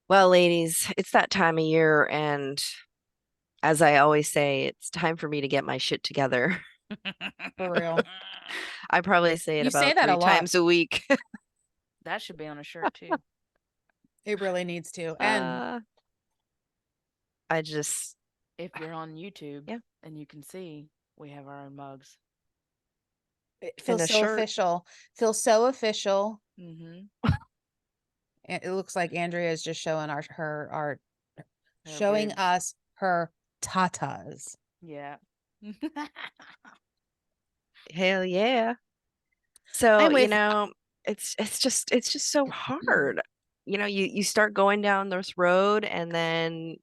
Well, ladies, it's that time of year, and as I always say, it's time for me to get my shit together. For real. I probably say it You say about that a three lot. times a week. That should be on a shirt too. It really needs to. And Uh, I just, If you're on YouTube yeah, and you can see, we have our own mugs. it in feels a so shirt. official. Feels so official. Mm-hmm. It looks like Andrea is just showing our Her showing boobs. us her tatas. Yeah. Hell yeah. So, I'm with it's just so hard. You start going down this road and then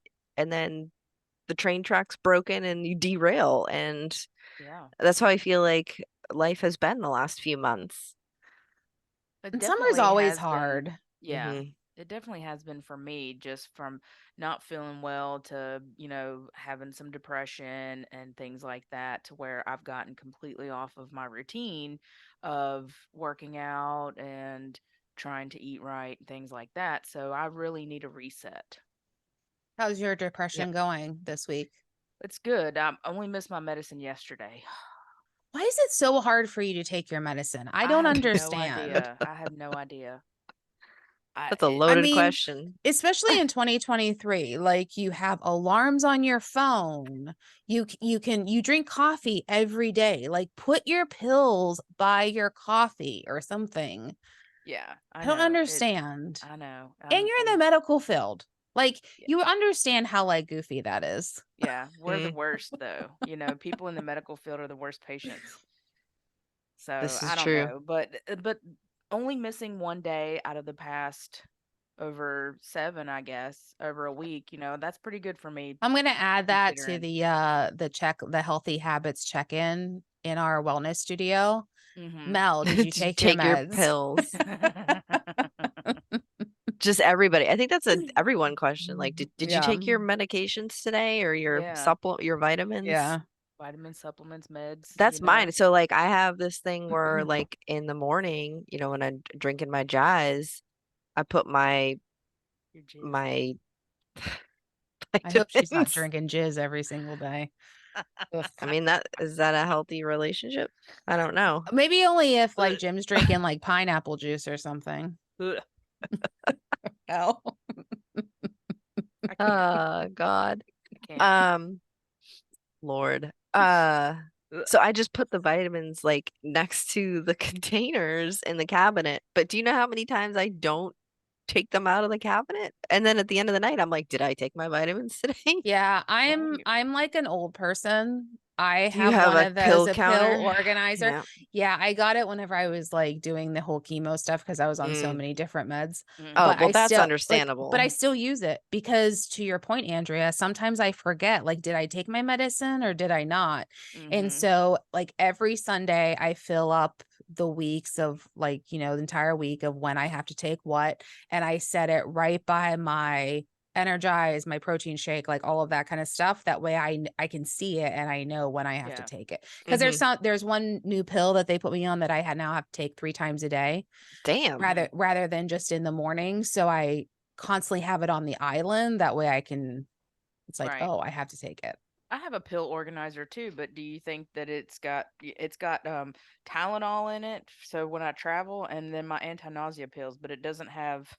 the train track's broken and you derail. And Yeah. that's how I feel like life has been the last few months. It and summer's definitely always has been. hard. Yeah. Hmm. It definitely has been for me, just from not feeling well to, having some depression and things like that, to where I've gotten completely off of my routine of working out and trying to eat right and things like that. So I really need a reset. How's your Yep. depression going this week? It's good. I only missed my medicine yesterday. Why is it so hard for you to take your medicine? I I don't have no understand. idea. I have no idea. I That's a I loaded mean, question. especially in 2023, like you have alarms on your phone. You drink coffee every day. Like put your pills by your coffee or something. Yeah, I I don't know. understand. I know. And you're in the medical field. Like Yeah, you understand how like goofy that is. yeah, we're the Mm, worst though. People in the medical field are the worst patients. So this is I don't true. know, but only missing one day out of the past over 7, I guess, over a week, that's pretty good for me I'm gonna add that to considering. the healthy habits check-in in our wellness studio. Mhm. Mel, did you To take your take your meds? pills. Just everybody. I think that's a everyone question. Like, did you Yeah. take your medications today or Yeah. your vitamins? Yeah. Vitamin supplements, meds, That's mine. So like I have this thing where like in the morning, when I'm drinking my jaws, I put your jizz. my I hope she's not vitamins. drinking jizz every single day. Ugh. I mean, that is that a healthy relationship? I don't know. Maybe only if like Ugh, Jim's drinking like pineapple juice or something. ugh, Oh. I can't. Oh God. I can't. Um, Lord. Ugh. So I just put the vitamins like next to the containers in the cabinet. But do you know how many times I don't take them out of the cabinet? And then at the end of the night, I'm like, did I take my vitamins today? Yeah, Well, I'm like an old person. I Do you have have one a of those, pill a pill counter? organizer. Yeah. Yeah, I got it whenever I was like doing the whole chemo stuff because I was on so Mm. many different meds. Oh, mhm, But well, I that's still but I understandable. still use it because to your point, Andrea, sometimes I forget, like, did I take my medicine or did I not? And mhm, so like every Sunday I fill up the weeks of like, the entire week of when I have to take what, and I set it right by my energize, my protein shake, like all of that kind of stuff. That way I can see it and I know when I have to yeah, take it. Because Hmm. there's one new pill that they put me on that I had now have to take 3 times a day Damn. mhm, rather than just in the morning. So I constantly have it on the island. That way I can, it's like, right. oh, I have to take it. I have a pill organizer too, but do you think that it's got Tylenol in it? So when I travel, and then my anti-nausea pills, but it doesn't have.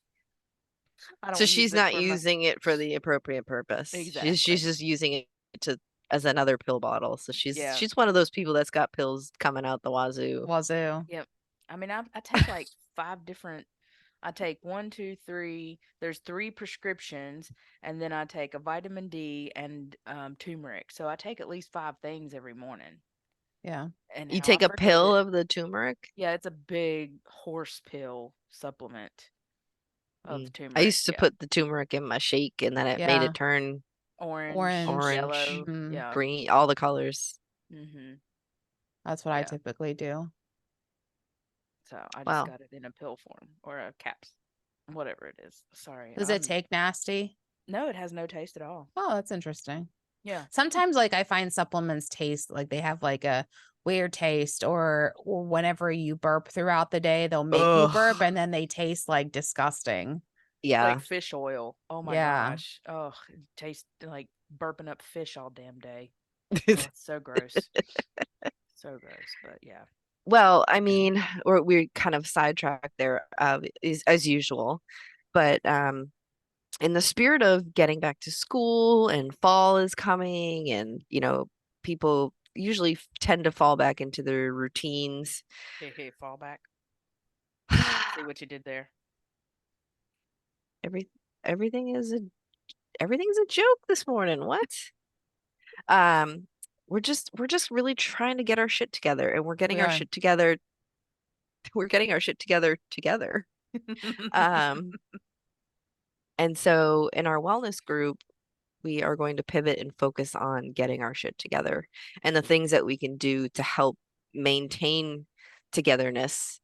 I So don't use she's it not for my using it for the appropriate purpose. She's exactly. just using it to as another pill bottle. So she's Yeah. she's one of those people that's got pills coming out the wazoo. Wazoo. Yep. I mean, I take like 5 different. I take one, two, three. There's 3 prescriptions, and then I take a vitamin D and turmeric. So I take at least 5 things every morning. Yeah. And You how I take a forget pill it. of the turmeric? Yeah, it's a big horse pill supplement of I turmeric. used to Yeah. put the turmeric in my shake and then it made Yeah. it turn Orange, Orange. orange, yellow. Hmm. Yeah. green, all the colors. Mhm. That's what I Yeah. typically do. So I just Wow. got it in a pill form or a caps, whatever it is. Sorry. Does it take nasty? No, it has no taste at all. Oh, that's interesting. Yeah. Sometimes like I find supplements taste like they have like a weird taste, or whenever you burp throughout the day, they'll make you burp Ugh. and then they taste like disgusting. Yeah. Like fish oil. Oh my Yeah. gosh. Oh, it tastes like burping up fish all damn day. Oh, it's so gross. So gross. But yeah. Well, I mean, we kind of sidetracked there, is as usual, but in the spirit of getting back to school and fall is coming, and people usually tend to fall back into their routines. Hey, hey, fall back. See what you did there. Every everything is everything's a joke this morning. What? Um, we're just really trying to get our shit together, and we're getting We our are. shit together. We're getting our shit together together. Um, and so in our wellness group, we are going to pivot and focus on getting our shit together and the things that we can do to help maintain togetherness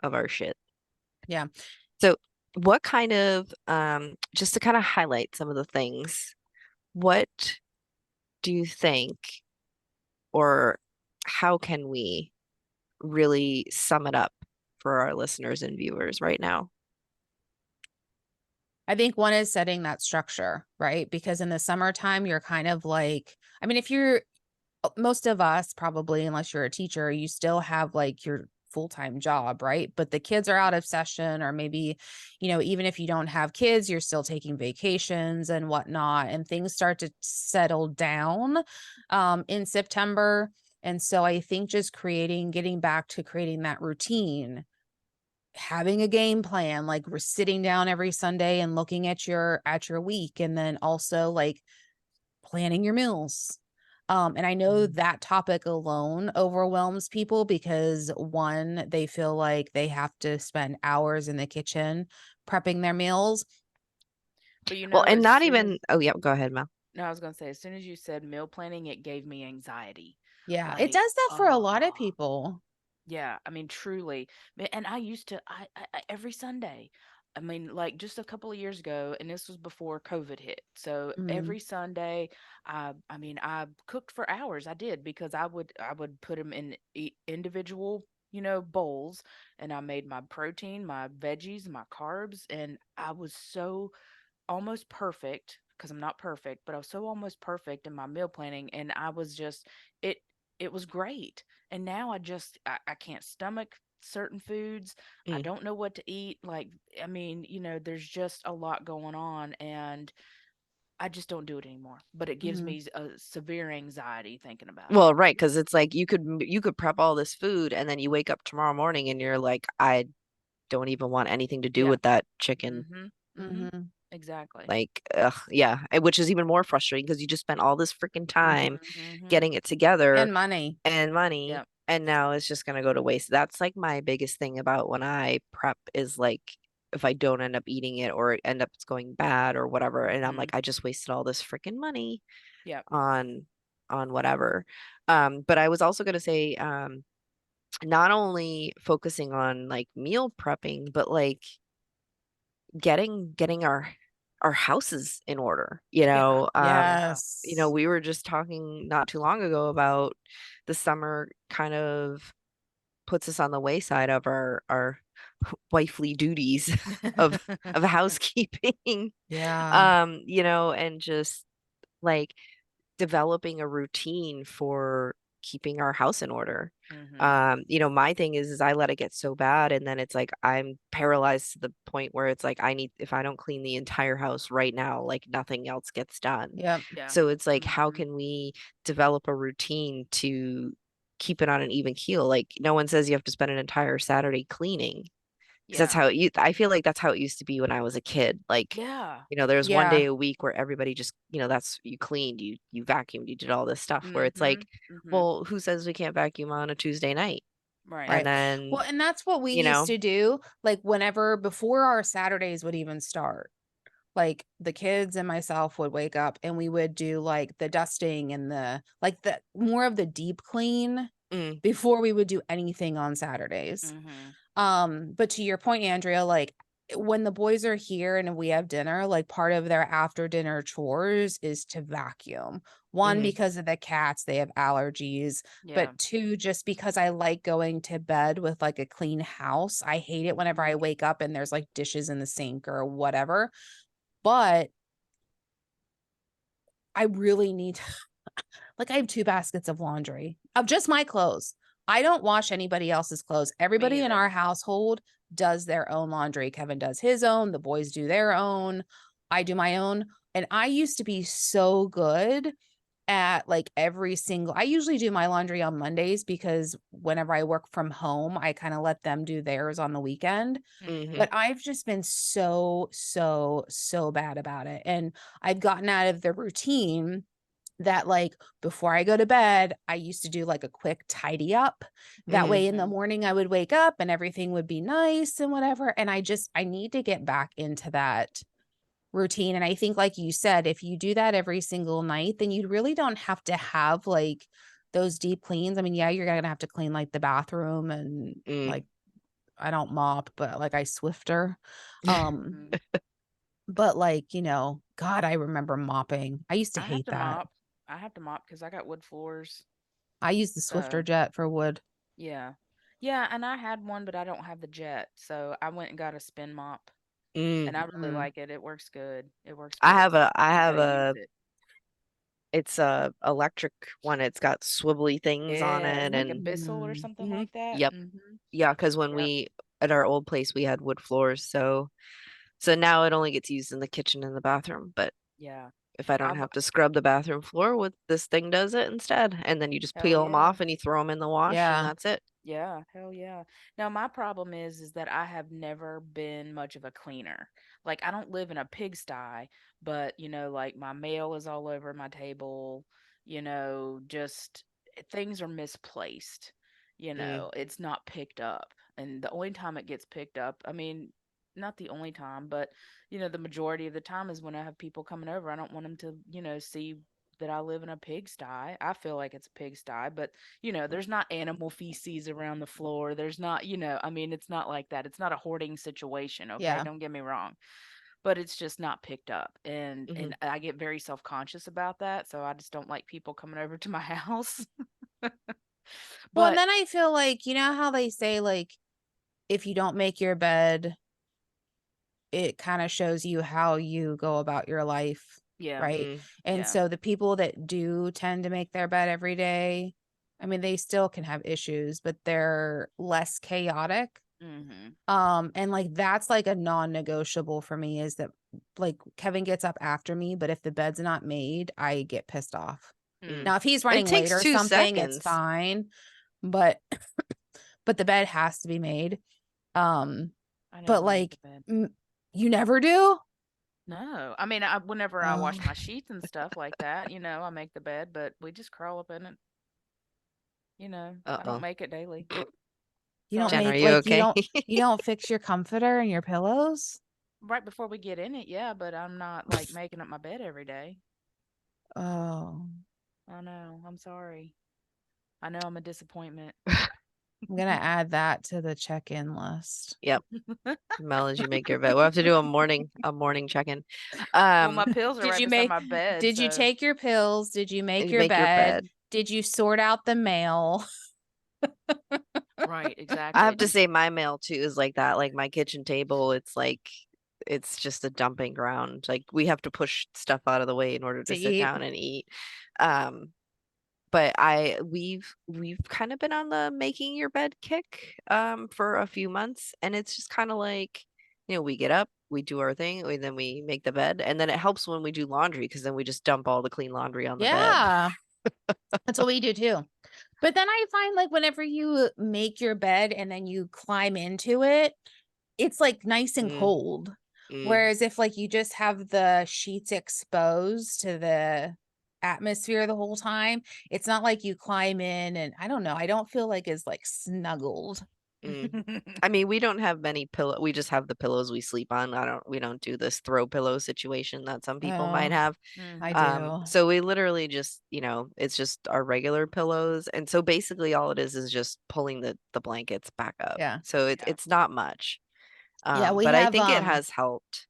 of our shit. Yeah. So, what kind of, just to kind of highlight some of the things, what do you think, or how can we really sum it up for our listeners and viewers right now? I think one is setting that structure, right? Because in the summertime, you're kind of like, I mean, if you're most of us probably, unless you're a teacher, you still have like your full-time job, right? But the kids are out of session, or maybe, even if you don't have kids, you're still taking vacations and whatnot, and things start to settle down in September. And so I think just getting back to creating that routine, having a game plan, like we're sitting down every Sunday and looking at your week, and then also like planning your meals. And I know Mm. that topic alone overwhelms people because one, they feel like they have to spend hours in the kitchen prepping their meals. But Well, and as not soon as even, oh, yeah, go ahead, Mel. no, I was gonna say as soon as you said meal planning, it gave me anxiety. Yeah, it Like, does that for a lot of oh, people. yeah, I mean, truly. And I used to, every Sunday, I mean, like just a couple of years ago, and this was before COVID hit. So Mm, every Sunday, I mean, I cooked for hours. I did because I would put them in individual, bowls, and I made my protein, my veggies, my carbs, and I was so almost perfect because I'm not perfect, but I was so almost perfect in my meal planning, and I was just it it was great. And now I can't stomach certain foods. I Mm. don't know what to eat. Like, I mean, there's just a lot going on, and I just don't do it anymore. But it gives mhm. me a severe anxiety thinking about it. Well, right, because it's like you could prep all this food and then you wake up tomorrow morning and you're like, I don't even want anything to do Yeah. with that chicken. Mhm. Mhm. Mhm. Exactly. Like, ugh, yeah, which is even more frustrating because you just spent all this freaking time Mhm. Mhm. getting it together And money. and money, Yep. and now it's just gonna go to waste. That's like my biggest thing about when I prep is like if I don't end up eating it or it end up it's going bad or whatever, and I'm like, Mhm. I just wasted all this freaking money Yep. on whatever. But I was also gonna say, not only focusing on like meal prepping, but like getting our houses in order, Yeah. Yeah. Yes. we were just talking not too long ago about the summer kind of puts us on the wayside of our wifely duties of housekeeping. Yeah. And just like developing a routine for keeping our house in order. Mhm. My thing is I let it get so bad and then it's like I'm paralyzed to the point where it's like if I don't clean the entire house right now, like nothing else gets done. Yep. Yeah. So it's like, how Mhm. can we develop a routine to keep it on an even keel? Like no one says you have to spend an entire Saturday cleaning. Because that's Yeah. I feel like that's how it used to be when I was a kid. Like, Yeah. there's one day Yeah. a week where everybody just, that's you cleaned, you vacuumed, you did all this stuff where it's like, Mhm. Mhm. well, who says we can't vacuum on a Tuesday night? Right. And Right. then, Well, and that's what we you used know, to do, like, whenever before our Saturdays would even start. Like, the kids and myself would wake up and we would do, like, the dusting and the more of the deep clean mm, before we would do anything on Saturdays. Mhm. But to your point, Andrea, like, when the boys are here and we have dinner, like, part of their after dinner chores is to vacuum One, Mhm. because of the cats, they have allergies, Yeah. but two, just because I like going to bed with like a clean house. I hate it whenever I Mhm. wake up and there's like dishes in the sink or whatever. But I really need like I have 2 baskets of laundry of just my clothes. I don't wash anybody else's clothes. Me Everybody in either. our household does their own laundry. Kevin does his own, the boys do their own, I do my own. And I used to be so good at like every single I usually do my laundry on Mondays because whenever I work from home, I kind of let them do theirs on the weekend. Mhm. Mhm. But I've just been so bad about it. And I've gotten out of the routine that like before I go to bed, I used to do like a quick tidy up. That Mhm. way in the Mhm. morning I would wake up and everything would be nice and whatever. And I need to get back into that routine. And I think, like you said, if you do that every single night, then you really don't have to have like those deep cleans. I mean, yeah, you're gonna have to clean like the bathroom and Mm. like I don't mop, but like I swifter. Um, Mhm. but like, God, I remember mopping. I used to I have hate to that. mop. I have to mop because I got wood floors. I use the Swifter So jet for wood. yeah. Yeah, and I had one, but I don't have the jet. So I went and got a spin mop. Mm. And I really Mm. like it. It works good. It works I good. have It's a just I you have gotta use a it. it's a electric one. It's got swivelly things on Yeah, it isn't it like a and Bissell or Mm. something mhm. like that? Yep. Mhm. Yeah, because when Yep. we at our old place we had wood floors, so now it only gets used in the kitchen and the bathroom. But Yeah. if I don't I've have to scrub the bathroom floor, with this thing does it instead. And then you just hell peel them yeah. off and you throw them in the wash and Yeah. that's it. Yeah, hell yeah. Now my problem is that I have never been much of a cleaner. Like I don't live in a pigsty, but like my mail is all over my table, just things are misplaced. Mm, It's not picked up. And the only time it gets picked up, I mean, not the only time, but the majority of the time is when I have people coming over. I don't want them to, see that I live in a pigsty. I feel like it's a pigsty, but there's not animal feces around the floor. There's not, I mean, it's not like that. It's not a hoarding situation, okay? Yeah. Don't get me wrong. But it's just not picked up. And mhm, and I get very self-conscious about that, so I just don't like people coming over to my house. Well, and But then I feel like, you know how they say, like, if you don't make your bed, it kind of shows you how you go about your life, yeah, right? mm, And yeah. so the people that do tend to make their bed every day, I mean, they still can have issues, but they're less chaotic. Mhm. And like that's like a non-negotiable for me is that like Kevin gets up after me, but if the bed's not made, I get pissed off. mm. Mm. Now, if he's It running late takes or two something, it's seconds. fine, but but the bed has to be made. Um, I but never make like the bed. you never do? No. I mean, whenever I Oh, wash my sheets and stuff like that, I make the bed, but we just crawl up in it. I don't Uh-oh. make it daily. you don't Jen, are Sorry. make you like okay? you don't fix your comforter and your pillows? Right before we get in it, yeah, but I'm not like making up my bed every day. Oh, I know. I'm sorry. I know I'm a disappointment. I'm gonna add that to the check-in list. Yep. Mel, as you make your bed. We'll have to do a morning check-in. Well, my Um, pills are right beside my bed, Did you so take your pills? Did you make you your make your bed? bed. Did you sort out the mail? right, I exactly. have to say my mail too is like that. Like my kitchen table, it's just a dumping ground. Like we have to push stuff out of the way in order To to sit eat? down and eat. Um, but we've kind of been on the making your bed kick for a few months, and it's just kind of like, we get up, we do our thing, and then we make the bed, and then it helps when we do laundry because then we just dump all the clean laundry on the bed. Yeah, that's what we do too. But then I find like whenever you make your bed and then you climb into it, it's like nice and Mm, cold. mm, Whereas if like you just have the sheets exposed to the atmosphere the whole time, it's not like you climb in and I don't know, I don't feel like it's like snuggled. mm. I mean, we don't have many pillow. We just have the pillows we sleep on. We don't do this throw pillow situation that some people might Oh, have. I mhm. do. So we literally just, it's just our regular pillows. And so basically all it is just pulling the blankets back up. Yeah. So it's Yeah. it's not much. Yeah, But I think it has helped.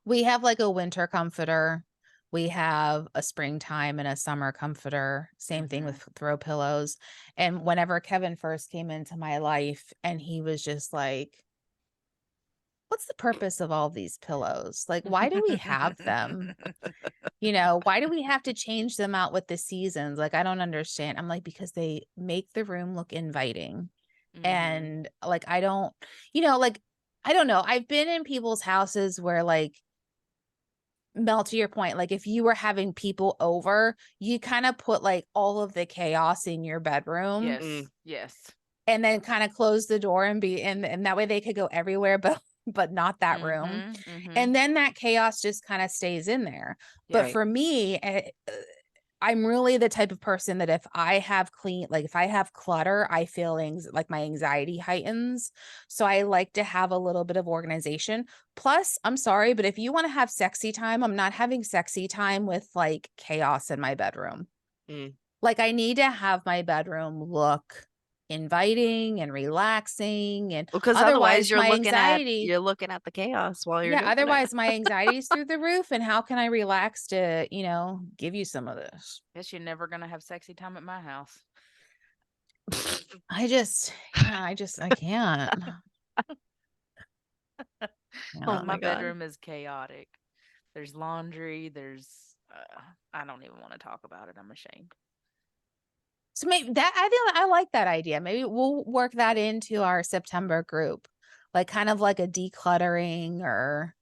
we have like a winter comforter. We have a springtime and a summer comforter. Same thing with throw pillows. And whenever Kevin first came into my life and he was just like, what's the purpose of all these pillows? Like, why do we have them? You know, why do we have to change them out with the seasons? Like, I don't understand. I'm like, because they make the room look inviting. And like, I don't, like, I don't know. I've been in people's houses where, like, Mel, to your point, like if you were having people over, you kind of put like all of the chaos in your bedroom. Yes. Yes. And then kind of close the door and be in, and that way they could go everywhere, but not that room. And then that chaos just kind of stays in there. But Yeah. for me, I'm really the type of person that if I have if I have clutter, I feel like my anxiety heightens. So I like to have a little bit of organization. Plus, I'm sorry, but if you want to have sexy time, I'm not having sexy time with like chaos in my bedroom. Mm. Like I need to have my bedroom look inviting and relaxing, and Because otherwise otherwise my anxiety, you're looking at the chaos while you're yeah, doing it. otherwise my anxiety's through the roof. And how can I relax to, give you some of this? Guess you're never gonna have sexy time at my house. I can't. Oh Yeah. My my God. bedroom is chaotic. There's laundry. I don't even want to talk about it. I'm ashamed. So maybe I think I like that idea. Maybe we'll work that into our September group, like kind of like a decluttering or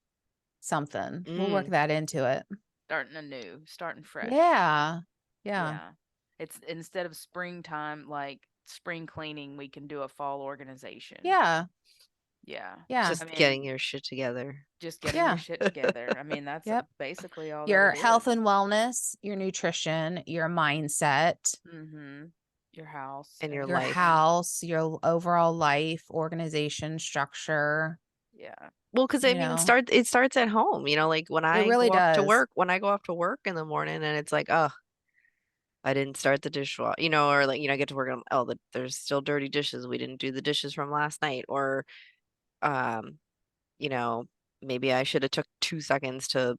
something. We'll work Mm. that into it. Starting fresh. Yeah. Yeah. Yeah. It's instead of springtime, like spring cleaning, we can do a fall organization. Yeah. Yeah. Yeah. Just I mean, getting your shit together. just getting your Yeah. shit together. I mean, that's Yep. basically all that Your it health is. and wellness, your nutrition, your mindset, Your house, In your your life. everything. house, your overall life, organization, structure, Yeah. Well, because I mean, it starts at home, like when It I really go off to does. work, in the morning and it's like, oh, I didn't start the dishwasher, or like, I get to work and there's still dirty dishes. We didn't do the dishes from last night. Or, um, you know, maybe I should have took 2 seconds to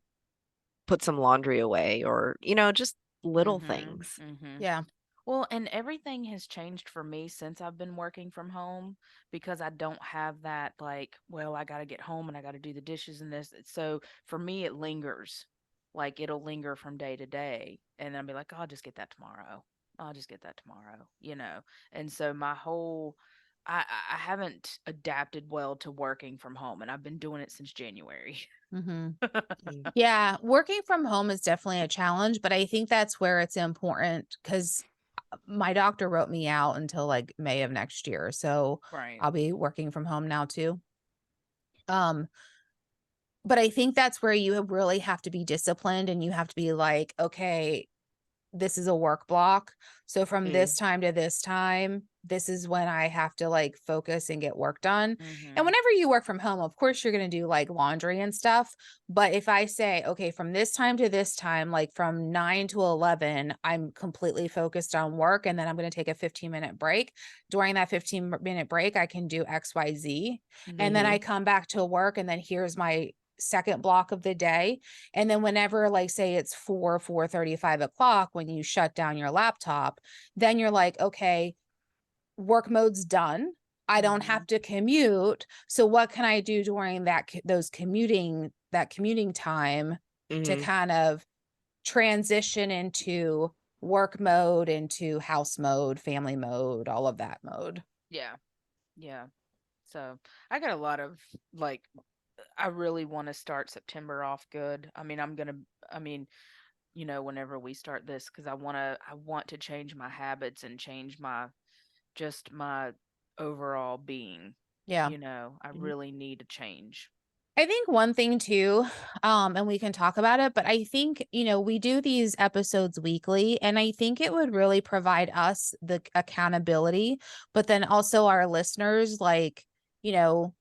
put some laundry away, or, just little things. Yeah. Well, and everything has changed for me since I've been working from home because I don't have that, like, well, I got to get home and I got to do the dishes and this. So for me, it lingers. Like it'll linger from day to day. And then I'll be like, oh, I'll just get that tomorrow. I'll just get that tomorrow. And so I haven't adapted well to working from home, and I've been doing it since January. Mm-hmm. Mm. Yeah. Working from home is definitely a challenge, but I think that's where it's important because my doctor wrote me out until like May of next year. So Right. I'll be working from home now too. Um, but I think that's where you really have to be disciplined and you have to be like, okay, this is a work block. So from this Mm. time to this time, this is when I have to like focus and get work done. And Mm-hmm. whenever you work from home, of course, you're going to do like laundry and stuff. But if I say, okay, from this time to this time, like from 9 to 11, I'm completely focused on work. And then I'm going to take a 15-minute break. During that 15-minute break, I can do XYZ. And then I Mhm. come back to work and then here's my second block of the day. And then whenever, like, say it's 4:30, 5 o'clock, when you shut down your laptop, then you're like, okay, work mode's done. I don't Mm-hmm. have to commute. So what can I do during that commuting time to Mhm. kind of transition into work mode, into house mode, family mode, all of that mode? Yeah. Yeah. So I got a lot of like, I really want to start September off good. I mean, whenever we start this, because I want to change my habits and change just my overall being. Yeah. I Mhm. really need a change. I think one thing too, and we can talk about it, but I think, we do these episodes weekly, and I think it would really provide us the accountability, but then also our listeners, like, you know,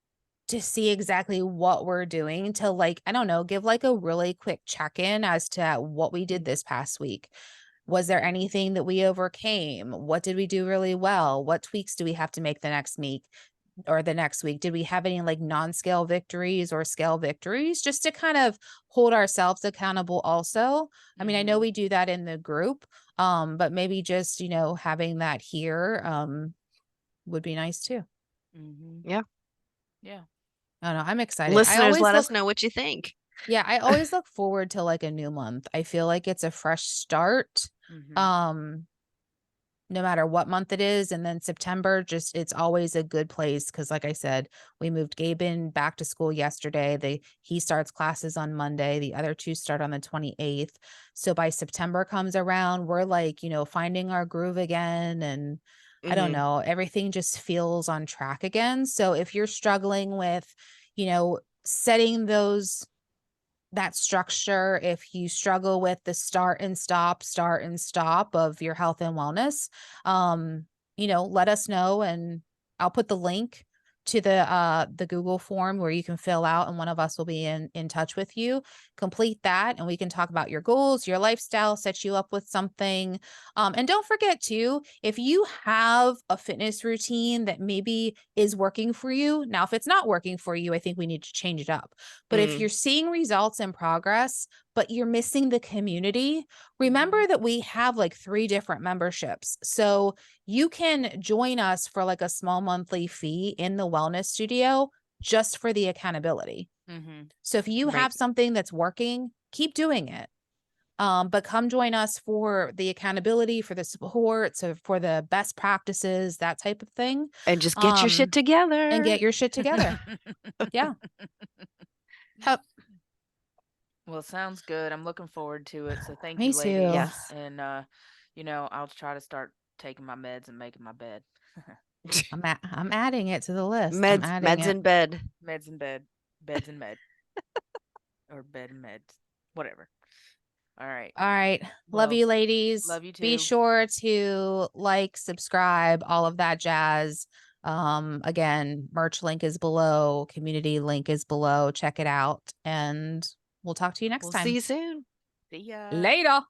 to see exactly what we're doing to, like, I don't know, give like a really quick check-in as to what we did Mm. this past week. Was there anything that we overcame? What did we do really well? What tweaks do we have to make the next week? or the next week? Did we have any like non-scale victories or scale victories, just to kind of hold ourselves accountable also? I mean, I know we do that in the group, but maybe just, you know, having that here would be nice too. Yeah. Yeah. I don't know. I'm excited. I Listeners, always let look, us know what you think. yeah, I always look forward to like a new month. I feel like it's a fresh start. No matter what month it is. And then September, just it's always a good place because, like I said, we moved Gaben back to school yesterday. He starts classes on Monday. The other two start on the 28th. So by September comes around, we're like, you know, finding our groove again. And I don't know, everything just feels on track again. So if you're struggling with, you know, setting that structure, if you struggle with the start and stop of your health and wellness, you know, let us know, and I'll put the link to the Google form where you can fill out, and one of us will be in touch with you. Complete that and we can talk about your goals, your lifestyle, set you up with something. And don't forget too, if you have a fitness routine that maybe is working for you. Now, if it's not working for you, I think we need to change it up. But if you're seeing results and progress, but you're missing the community, remember that we have like 3 different memberships. So you can join us for like a small monthly fee in the wellness studio just for the accountability. So if you have something that's working, keep doing it. But come join us for the accountability, for the support, so for the best practices, that type of thing. And just get your shit together. And get your shit together. Yeah. Yep. Well, sounds good. I'm looking forward to it. So thank Me you, too. ladies. Yes. And you know, I'll try to start taking my meds and making my bed. I'm adding it to the list. I'm adding Meds it. in bed. Meds in bed. Beds in med. Or bed and meds. Whatever. All right. All right. Love Well, you, ladies. love you Be too. sure to like, subscribe, all of that jazz. Again, merch link is below, community link is below. Check it out, and we'll talk to you next We'll time. see you soon. See ya. Later.